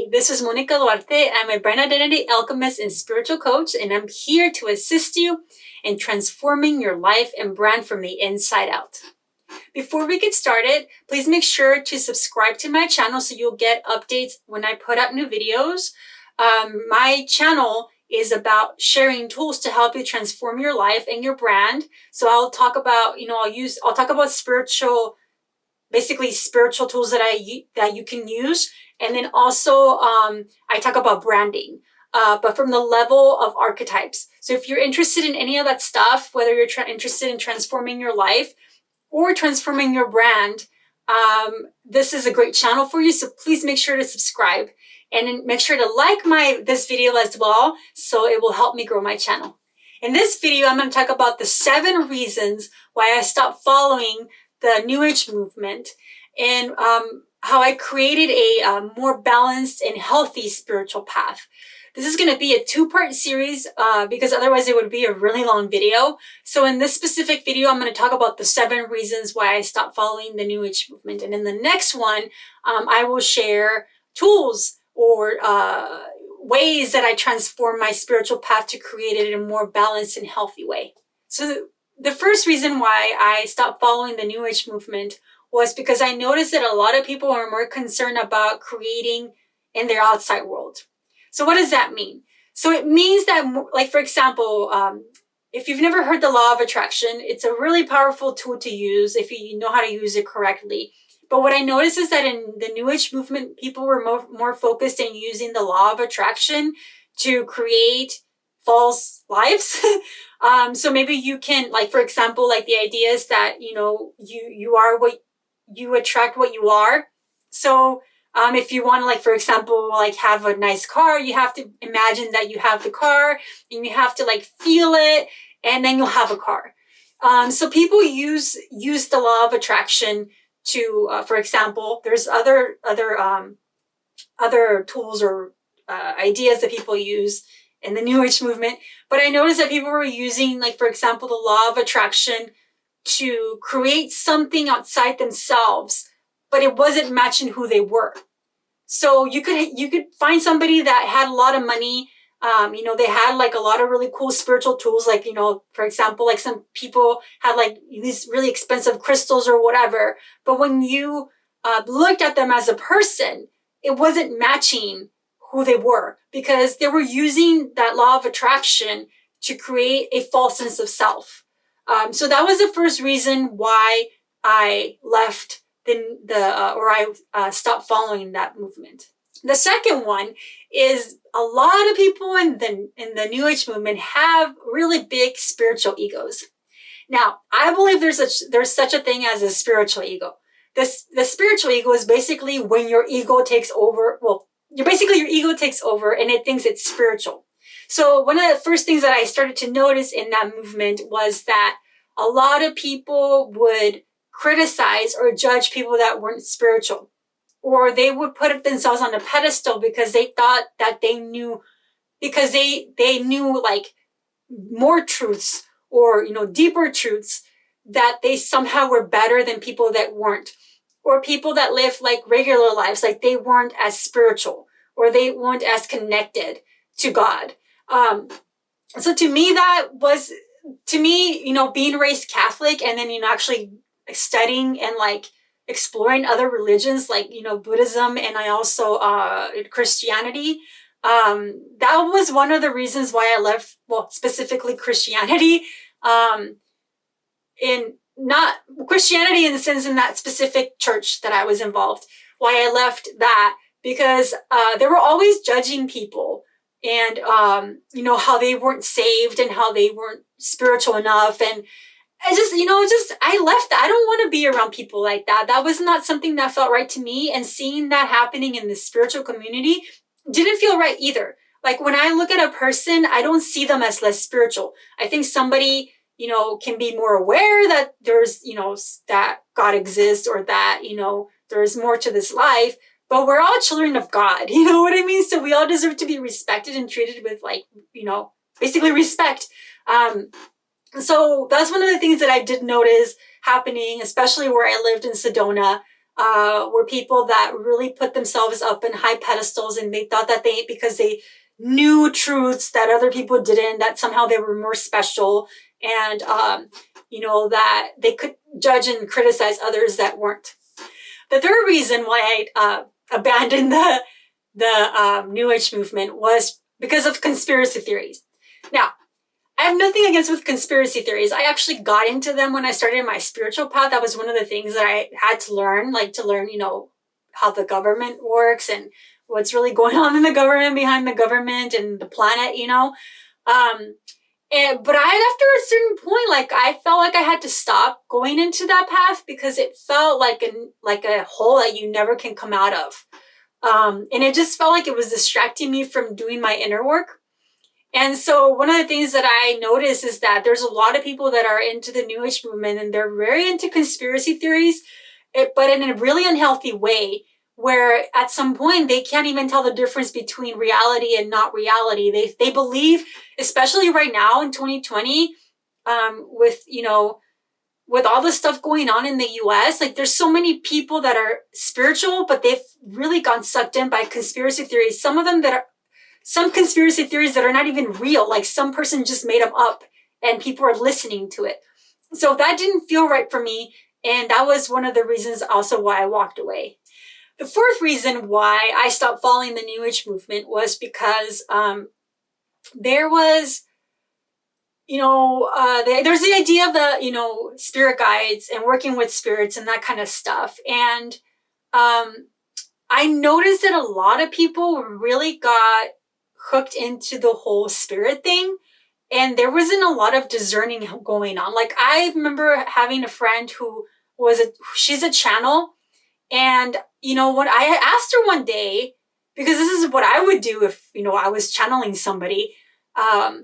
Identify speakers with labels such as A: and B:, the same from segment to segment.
A: Hi, this is Monica Duarte. I'm a brand identity alchemist and spiritual coach, and I'm here to assist you in transforming your life and brand from the inside out. Before we get started, please make sure to subscribe to my channel so you'll get updates when I put out new videos. My channel is about sharing tools to help you transform your life and your brand. So I'll talk about, I'll talk about basically spiritual tools that you can use. And then also I talk about branding, but from the level of archetypes. So if you're interested in any of that stuff, whether you're interested in transforming your life or transforming your brand, this is a great channel for you. So please make sure to subscribe and make sure to like this video as well, so it will help me grow my channel. In this video, I'm going to talk about the 7 reasons why I stopped following the New Age movement, and how I created a more balanced and healthy spiritual path. This is going to be a 2-part series because otherwise it would be a really long video. So in this specific video, I'm going to talk about the 7 reasons why I stopped following the New Age movement. And in the next one, I will share tools or ways that I transform my spiritual path to create it in a more balanced and healthy way. So the first reason why I stopped following the New Age movement was because I noticed that a lot of people are more concerned about creating in their outside world. So what does that mean? So it means that, like, for example, if you've never heard the law of attraction, it's a really powerful tool to use if you know how to use it correctly. But what I noticed is that in the New Age movement, people were more focused in using the law of attraction to create false lives. So maybe you can, like, for example, like the idea is that, you are what you attract, what you are. So if you want to, like, for example, like have a nice car, you have to imagine that you have the car and you have to, like, feel it, and then you'll have a car. So people use the law of attraction to, for example, there's other tools or ideas that people use in the New Age movement. But I noticed that people were using, like, for example, the law of attraction to create something outside themselves, but it wasn't matching who they were. So you could find somebody that had a lot of money. They had, like, a lot of really cool spiritual tools, like, for example, like some people had, like, these really expensive crystals or whatever. But when you looked at them as a person, it wasn't matching who they were, because they were using that law of attraction to create a false sense of self. So that was the first reason why I left I stopped following that movement. The second one is a lot of people in the New Age movement have really big spiritual egos. Now, I believe there's such a thing as a spiritual ego. The spiritual ego is basically when your ego takes over. Well, your ego takes over and it thinks it's spiritual. So one of the first things that I started to notice in that movement was that a lot of people would criticize or judge people that weren't spiritual, or they would put themselves on a pedestal because they thought that they knew, because they knew, like, more truths or, deeper truths, that they somehow were better than people that weren't, or people that live, like, regular lives, like they weren't as spiritual or they weren't as connected to God. So to me, being raised Catholic and then, actually studying and, like, exploring other religions, like, Buddhism, and I also Christianity. That was one of the reasons why I left, well, specifically Christianity, not Christianity in the sense in that specific church that I was involved. Why I left that, because they were always judging people and, how they weren't saved and how they weren't spiritual enough. And I left that. I don't want to be around people like that. That was not something that felt right to me. And seeing that happening in the spiritual community didn't feel right either. Like, when I look at a person, I don't see them as less spiritual. I think somebody, can be more aware that there's, that God exists, or that, there's more to this life. But we're all children of God. You know what I mean? So we all deserve to be respected and treated with, like, basically respect. So that's one of the things that I did notice happening, especially where I lived in Sedona. were people that really put themselves up in high pedestals, and they thought that because they knew truths that other people didn't, that somehow they were more special, and that they could judge and criticize others that weren't. The third reason why I abandoned the New Age movement was because of conspiracy theories. Now, I have nothing against with conspiracy theories. I actually got into them when I started my spiritual path. That was one of the things that I had to learn, how the government works and what's really going on in the government, behind the government and the planet, but after a certain point, I felt like I had to stop going into that path because it felt like a hole that you never can come out of. And it just felt like it was distracting me from doing my inner work. And so one of the things that I noticed is that there's a lot of people that are into the New Age movement, and they're very into conspiracy theories, but in a really unhealthy way, where at some point they can't even tell the difference between reality and not reality. They believe, especially right now in 2020, with all the stuff going on in the US, there's so many people that are spiritual, but they've really gone sucked in by conspiracy theories. Some conspiracy theories that are not even real, like some person just made them up and people are listening to it. So that didn't feel right for me. And that was one of the reasons also why I walked away. The fourth reason why I stopped following the New Age movement was because there was, there's the idea of the, spirit guides and working with spirits and that kind of stuff. And I noticed that a lot of people really got hooked into the whole spirit thing, and there wasn't a lot of discerning going on. I remember having a friend who she's a channel, and when I asked her one day, because this is what I would do if I was channeling somebody, I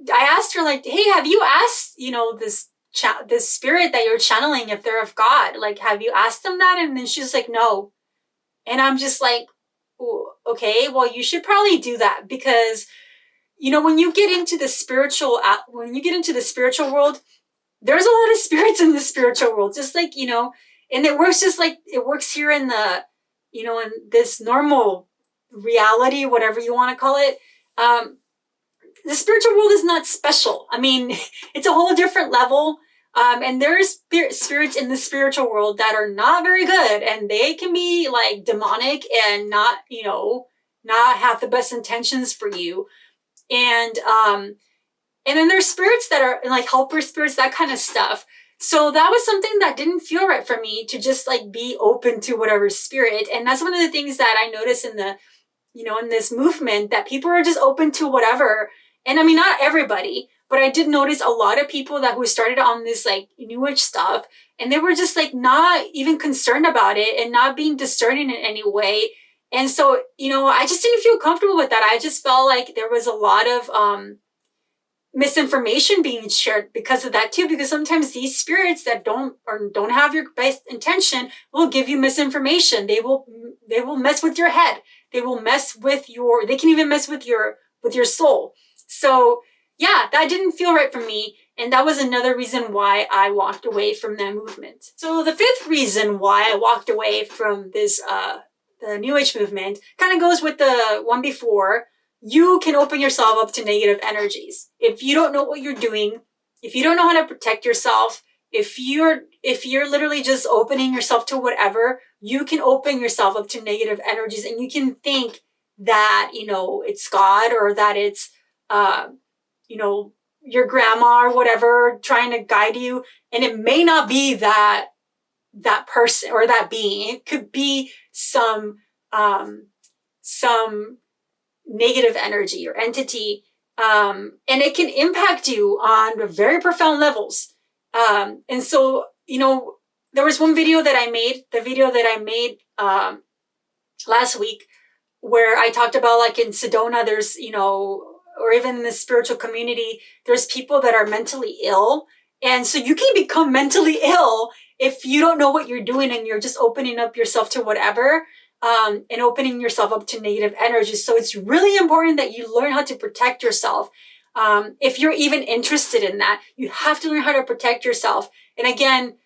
A: asked her hey, have you asked this spirit that you're channeling if they're of God? Have you asked them that? And then she's like, no. And I'm just like, okay, well, you should probably do that, because when you get into the spiritual world, there's a lot of spirits in the spiritual world, just and it works just like it works here in the in this normal reality, whatever you want to call it. The spiritual world is not special. I mean, it's a whole different level. And there's spirits in the spiritual world that are not very good, and they can be demonic and not have the best intentions for you. And then there's spirits that are helper spirits, that kind of stuff. So that was something that didn't feel right for me, to just be open to whatever spirit. And that's one of the things that I noticed in the, in this movement, that people are just open to whatever. And I mean, not everybody, but I did notice a lot of people who started on this New Age stuff, and they were just not even concerned about it and not being discerning in any way. And so, I just didn't feel comfortable with that. I just felt like there was a lot of misinformation being shared because of that too, because sometimes these spirits that don't have your best intention will give you misinformation. They will mess with your head. They can even mess with your soul. So yeah, that didn't feel right for me. And that was another reason why I walked away from that movement. So the fifth reason why I walked away from this, the New Age movement, kind of goes with the one before. You can open yourself up to negative energies. If you don't know what you're doing, if you don't know how to protect yourself, if you're literally just opening yourself to whatever, you can open yourself up to negative energies, and you can think that, it's God, or that it's, your grandma or whatever trying to guide you. And it may not be that person or that being. It could be some negative energy or entity. And it can impact you on very profound levels. And so, there was one video that I made, last week, where I talked about in Sedona, there's, or even in the spiritual community, there's people that are mentally ill. And so you can become mentally ill if you don't know what you're doing and you're just opening up yourself to whatever, and opening yourself up to negative energy. So it's really important that you learn how to protect yourself. If you're even interested in that, you have to learn how to protect yourself. And again,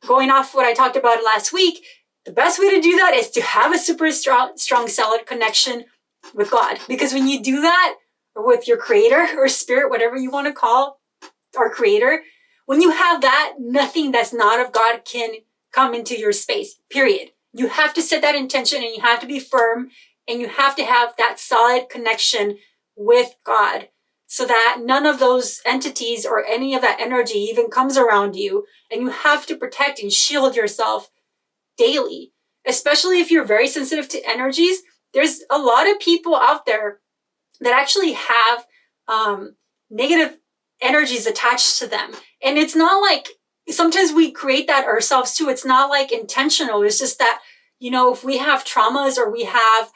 A: going off what I talked about last week, the best way to do that is to have a super strong, solid connection with God. Because when you do that, or with your creator or spirit, whatever you want to call our creator, when you have that, nothing that's not of God can come into your space, period. You have to set that intention, and you have to be firm, and you have to have that solid connection with God so that none of those entities or any of that energy even comes around you. And you have to protect and shield yourself daily, especially if you're very sensitive to energies. There's a lot of people out there that actually have negative energies attached to them. And it's not like, sometimes we create that ourselves too. It's not like intentional. It's just that, if we have traumas or we have,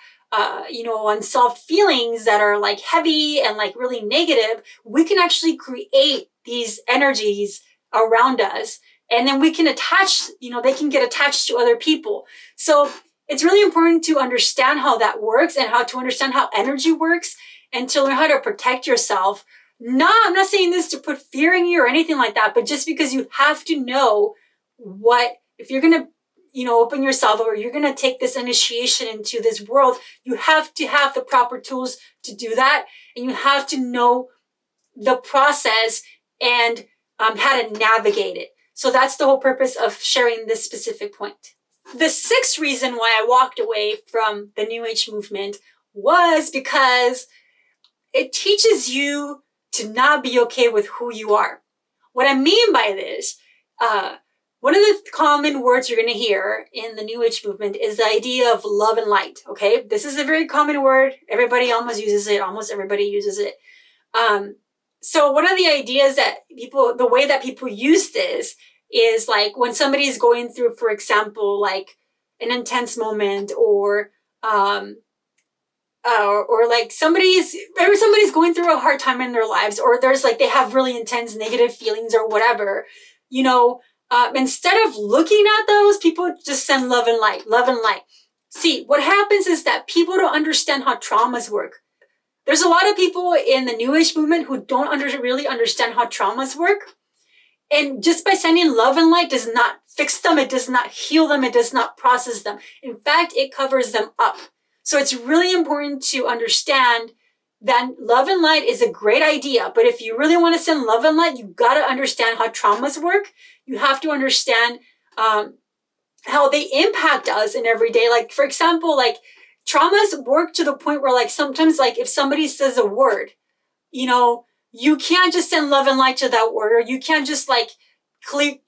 A: unsolved feelings that are like heavy and like really negative, we can actually create these energies around us. And then we can attach, they can get attached to other people. So it's really important to understand how that works and how to understand how energy works and to learn how to protect yourself. No, I'm not saying this to put fear in you or anything like that, but just because you have to know if you're going to, open yourself or you're going to take this initiation into this world, you have to have the proper tools to do that. And you have to know the process and how to navigate it. So that's the whole purpose of sharing this specific point. The sixth reason why I walked away from the New Age movement was because it teaches you to not be okay with who you are. What I mean by this, one of the common words you're going to hear in the New Age movement is the idea of love and light. Okay, this is a very common word. Everybody almost uses it. Almost everybody uses it. So one of the ideas that the way that people use this is like when somebody's going through, for example, like an intense moment or like somebody's going through a hard time in their lives, or there's like, they have really intense negative feelings or whatever, instead of looking at those, people just send love and light, love and light. See, what happens is that people don't understand how traumas work. There's a lot of people in the New Age movement who don't really understand how traumas work. And just by sending love and light does not fix them. It does not heal them. It does not process them. In fact, it covers them up. So it's really important to understand that love and light is a great idea. But if you really want to send love and light, you got to understand how traumas work. You have to understand how they impact us in every day. Like, for example, like traumas work to the point where like sometimes like if somebody says a word, you can't just send love and light to that word, or you can't just like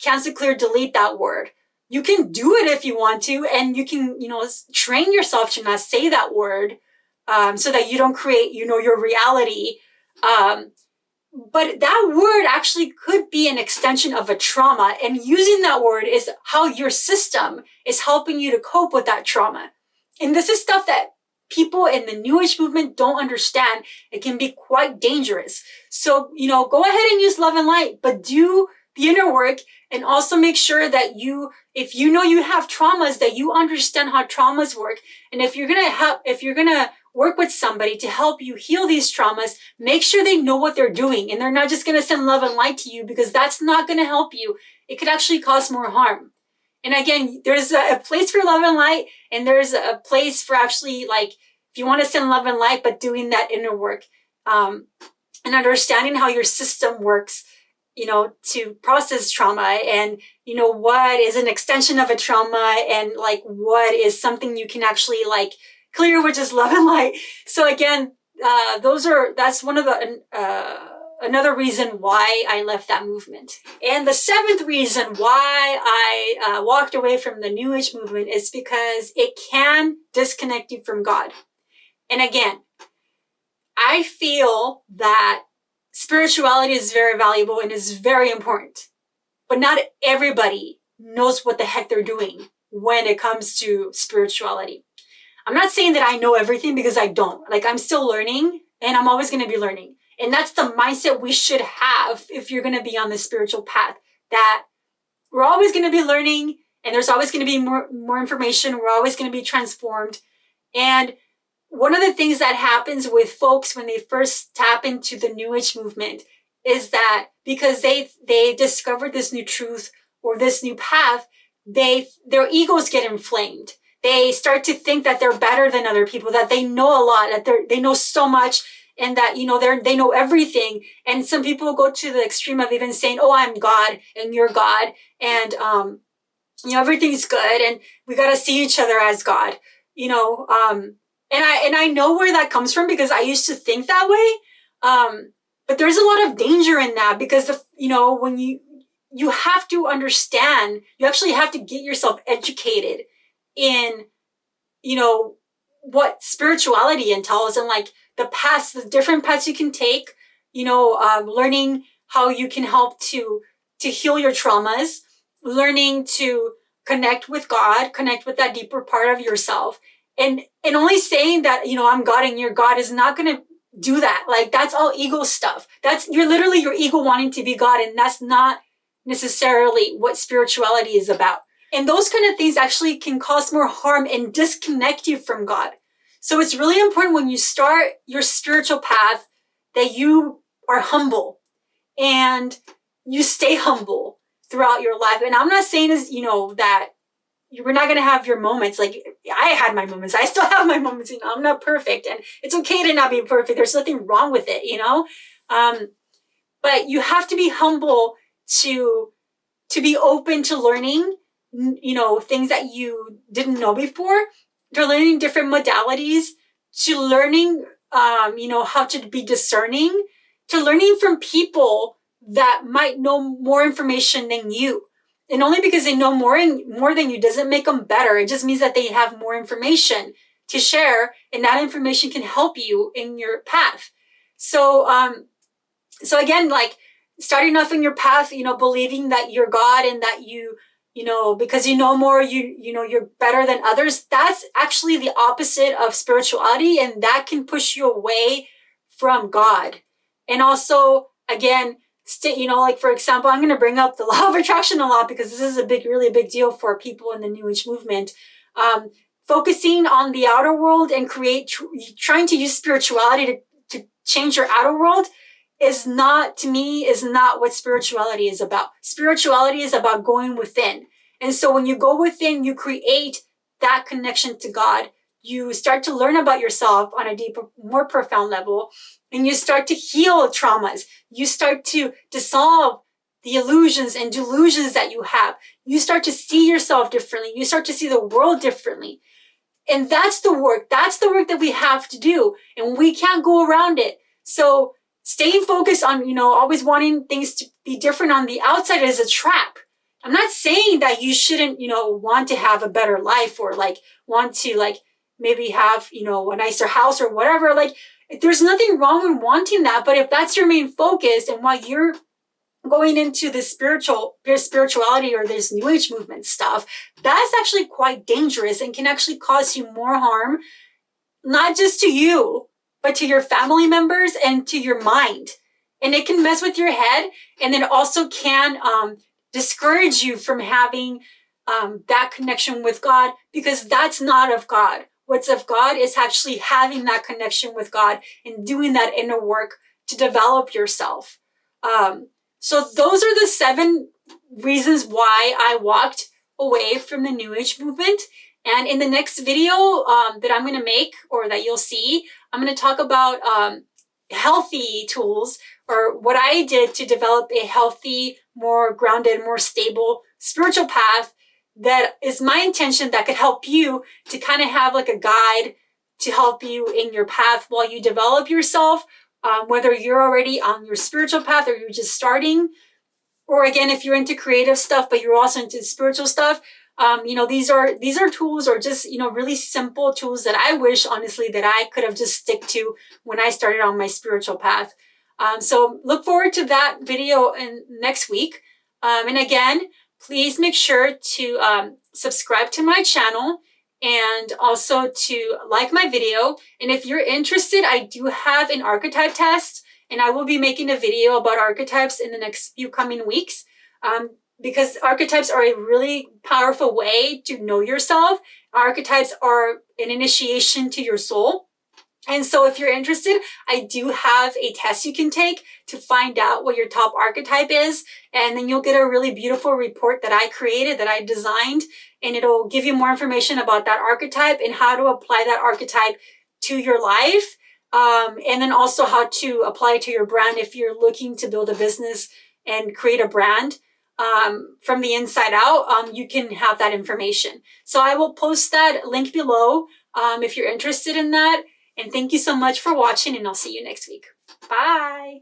A: cancel, clear, delete that word. You can do it if you want to, and you can, train yourself to not say that word so that you don't create, your reality. But that word actually could be an extension of a trauma, and using that word is how your system is helping you to cope with that trauma. And this is stuff that people in the New Age movement don't understand. It can be quite dangerous. So, go ahead and use love and light, but do the inner work, and also make sure that if you have traumas, that you understand how traumas work. And if you're going to work with somebody to help you heal these traumas, make sure they know what they're doing, and they're not just going to send love and light to you, because that's not going to help you. It could actually cause more harm. And again, there's a place for love and light, and there's a place for actually, like, if you want to send love and light, but doing that inner work, and understanding how your system works, to process trauma, and, what is an extension of a trauma, and like, what is something you can actually like clear, which is love and light. So again, that's one of the, another reason why I left that movement. And the seventh reason why I walked away from the New Age movement is because it can disconnect you from God. And again, I feel that spirituality is very valuable and is very important, but not everybody knows what the heck they're doing when it comes to spirituality. I'm not saying that I know everything, because I don't. Like, I'm still learning, and I'm always going to be learning. And that's the mindset we should have if you're going to be on the spiritual path, that we're always going to be learning, and there's always going to be more information. We're always going to be transformed. And one of the things that happens with folks when they first tap into the New Age movement is that because they discovered this new truth or this new path, their egos get inflamed. They start to think that they're better than other people, that they know a lot, that they know so much, and that, they know everything. And some people go to the extreme of even saying, oh, I'm God and you're God. And, everything's good. And we got to see each other as God, and I know where that comes from because I used to think that way. But there's a lot of danger in that because, when you have to understand, you actually have to get yourself educated in, what spirituality entails and like the different paths you can take, learning how you can help to heal your traumas, learning to connect with God, connect with that deeper part of yourself. And only saying that, I'm God and you're God is not going to do that. Like, that's all ego stuff. You're literally your ego wanting to be God. And that's not necessarily what spirituality is about. And those kind of things actually can cause more harm and disconnect you from God. So it's really important when you start your spiritual path that you are humble and you stay humble throughout your life. And I'm not saying that we're not going to have your moments. Like, I had my moments. I still have my moments. I'm not perfect, and it's okay to not be perfect. There's nothing wrong with it, but you have to be humble to be open to learning, things that you didn't know before, to learning different modalities, to learning, how to be discerning, to learning from people that might know more information than you. And only because they know more than you doesn't make them better. It just means that they have more information to share, and that information can help you in your path. So again, like, starting off in your path, believing that you're God and that because you know more, you're better than others. That's actually the opposite of spirituality, and that can push you away from God. And also, again, like, for example, I'm going to bring up the law of attraction a lot because this is really big deal for people in the New Age movement. Focusing on the outer world and trying to use spirituality to change your outer world is not what spirituality is about. Spirituality is about going within. And so when you go within, you create that connection to God. You start to learn about yourself on a deeper, more profound level, and you start to heal traumas. You start to dissolve the illusions and delusions that you have. You start to see yourself differently. You start to see the world differently. And that's the work. That's the work that we have to do. And we can't go around it. So staying focused on, always wanting things to be different on the outside is a trap. I'm not saying that you shouldn't, want to have a better life or like want to like maybe have, a nicer house or whatever. Like, there's nothing wrong with wanting that. But if that's your main focus and why you're going into this spirituality or this New Age movement stuff, that's actually quite dangerous and can actually cause you more harm, not just to you, but to your family members and to your mind. And it can mess with your head, and then also can discourage you from having that connection with God, because that's not of God. What's of God is actually having that connection with God and doing that inner work to develop yourself. So those are the 7 reasons why I walked away from the New Age movement. And in the next video that I'm going to make, or that you'll see, I'm going to talk about healthy tools, or what I did to develop a healthy, more grounded, more stable spiritual path that is my intention, that could help you to kind of have like a guide to help you in your path while you develop yourself, whether you're already on your spiritual path or you're just starting. Or again, if you're into creative stuff, but you're also into spiritual stuff, these are tools, or just, really simple tools that I wish, honestly, that I could have just stick to when I started on my spiritual path. So look forward to that video next week. And again, please make sure to subscribe to my channel and also to like my video. And if you're interested, I do have an archetype test, and I will be making a video about archetypes in the next few coming weeks. Because archetypes are a really powerful way to know yourself. Archetypes are an initiation to your soul. And so if you're interested, I do have a test you can take to find out what your top archetype is. And then you'll get a really beautiful report that I created, that I designed, and it'll give you more information about that archetype and how to apply that archetype to your life. And then also how to apply it to your brand if you're looking to build a business and create a brand from the inside out. You can have that information. So I will post that link below if you're interested in that. And thank you so much for watching, and I'll see you next week. Bye.